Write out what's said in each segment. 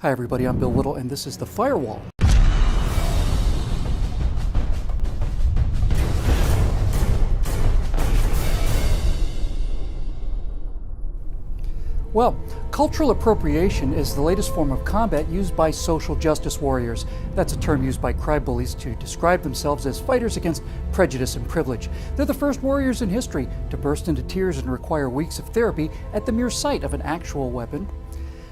Hi everybody, I'm Bill Whittle and this is The Firewall. Well, cultural appropriation is the latest form of combat used by social justice warriors. That's a term used by crybullies to describe themselves as fighters against prejudice and privilege. They're the first warriors in history to burst into tears and require weeks of therapy at the mere sight of an actual weapon.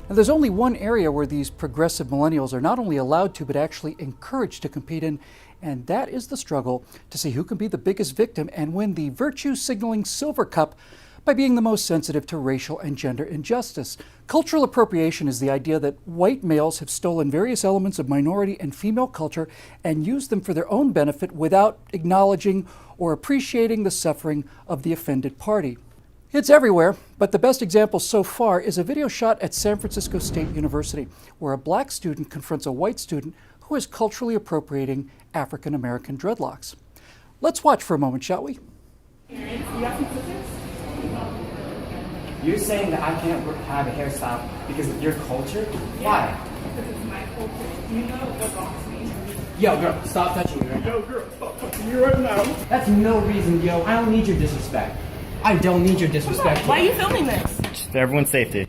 Now, there's only one area where these progressive millennials are not only allowed to, but actually encouraged to compete in, and that is the struggle to see who can be the biggest victim and win the virtue-signaling silver cup by being the most sensitive to racial and gender injustice. Cultural appropriation is the idea that white males have stolen various elements of minority and female culture and used them for their own benefit without acknowledging or appreciating the suffering of the offended party. It's everywhere, but the best example so far is a video shot at San Francisco State University, where a black student confronts a white student who is culturally appropriating African American dreadlocks. Let's watch for a moment, shall we? You're saying that I can't have a hairstyle because of your culture? Yeah. Why? Because it's my culture. Do you know what box means? Yo, girl, stop touching me right now. Yo, girl, stop touching me right now. That's no reason, yo. I don't need your disrespect. I don't need your disrespect. Why are you filming this? Just for everyone's safety.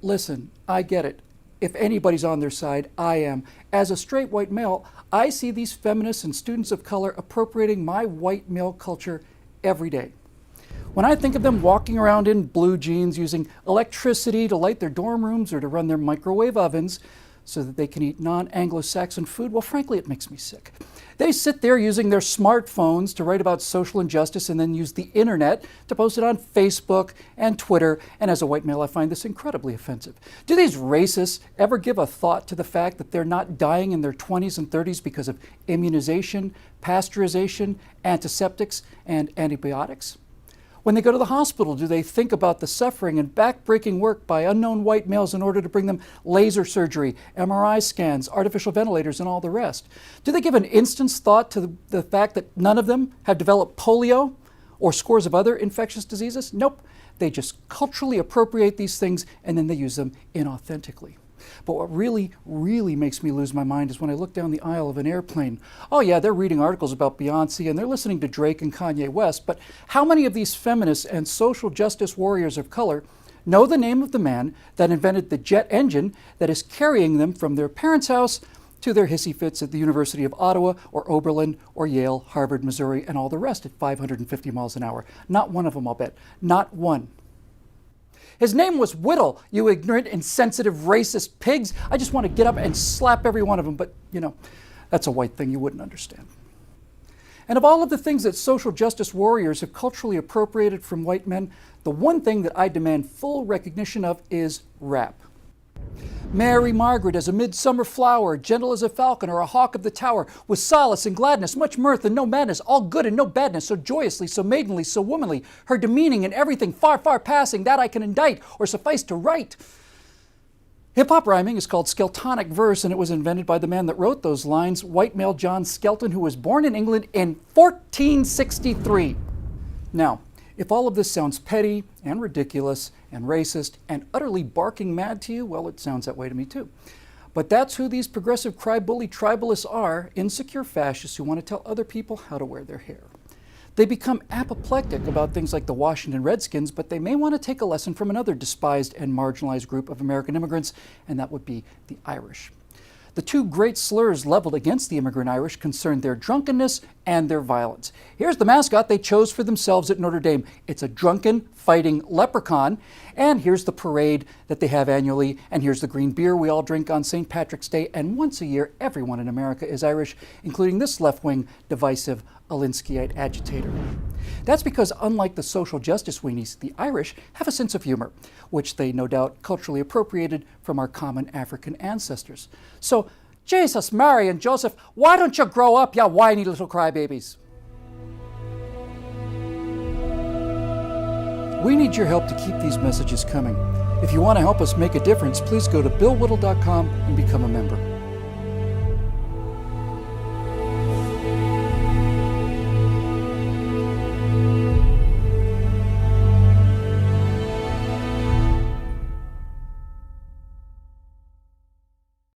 Listen, I get it. If anybody's on their side, I am. As a straight white male, I see these feminists and students of color appropriating my white male culture every day. When I think of them walking around in blue jeans, using electricity to light their dorm rooms or to run their microwave ovens so that they can eat non-Anglo-Saxon food, well, frankly, it makes me sick. They sit there using their smartphones to write about social injustice and then use the internet to post it on Facebook and Twitter. And as a white male, I find this incredibly offensive. Do these racists ever give a thought to the fact that they're not dying in their 20s and 30s because of immunization, pasteurization, antiseptics, and antibiotics? When they go to the hospital, do they think about the suffering and back-breaking work by unknown white males in order to bring them laser surgery, MRI scans, artificial ventilators, and all the rest? Do they give an instant's thought to the fact that none of them have developed polio or scores of other infectious diseases? Nope. They just culturally appropriate these things and then they use them inauthentically. But what really makes me lose my mind is when I look down the aisle of an airplane. Oh yeah, they're reading articles about Beyonce and they're listening to Drake and Kanye West, but how many of these feminists and social justice warriors of color know the name of the man that invented the jet engine that is carrying them from their parents' house to their hissy fits at the University of Ottawa or Oberlin or Yale, Harvard, Missouri, and all the rest at 550 miles an hour? Not one of them, I'll bet. Not one. His name was Whittle, you ignorant, insensitive, racist pigs. I just want to get up and slap every one of them, but, you know, that's a white thing you wouldn't understand. And of all of the things that social justice warriors have culturally appropriated from white men, the one thing that I demand full recognition of is rap. Mary Margaret as a midsummer flower, gentle as a falcon or a hawk of the tower, with solace and gladness, much mirth and no madness, all good and no badness, so joyously, so maidenly, so womanly, her demeaning and everything far, far passing, that I can indict or suffice to write. Hip-hop rhyming is called skeltonic verse, and it was invented by the man that wrote those lines, white male John Skelton, who was born in England in 1463. Now, if all of this sounds petty and ridiculous and racist and utterly barking mad to you, well, it sounds that way to me too. But that's who these progressive crybully tribalists are, insecure fascists who want to tell other people how to wear their hair. They become apoplectic about things like the Washington Redskins, but they may want to take a lesson from another despised and marginalized group of American immigrants, and that would be the Irish. The two great slurs leveled against the immigrant Irish concerned their drunkenness and their violence. Here's the mascot they chose for themselves at Notre Dame. It's a drunken, fighting leprechaun. And here's the parade that they have annually. And here's the green beer we all drink on St. Patrick's Day. And once a year, everyone in America is Irish, including this left-wing, divisive Alinskyite agitator. That's because, unlike the social justice weenies, the Irish have a sense of humor, which they no doubt culturally appropriated from our common African ancestors. So, Jesus, Mary, and Joseph, why don't you grow up, ya whiny little crybabies? We need your help to keep these messages coming. If you want to help us make a difference, please go to billwhittle.com and become a member.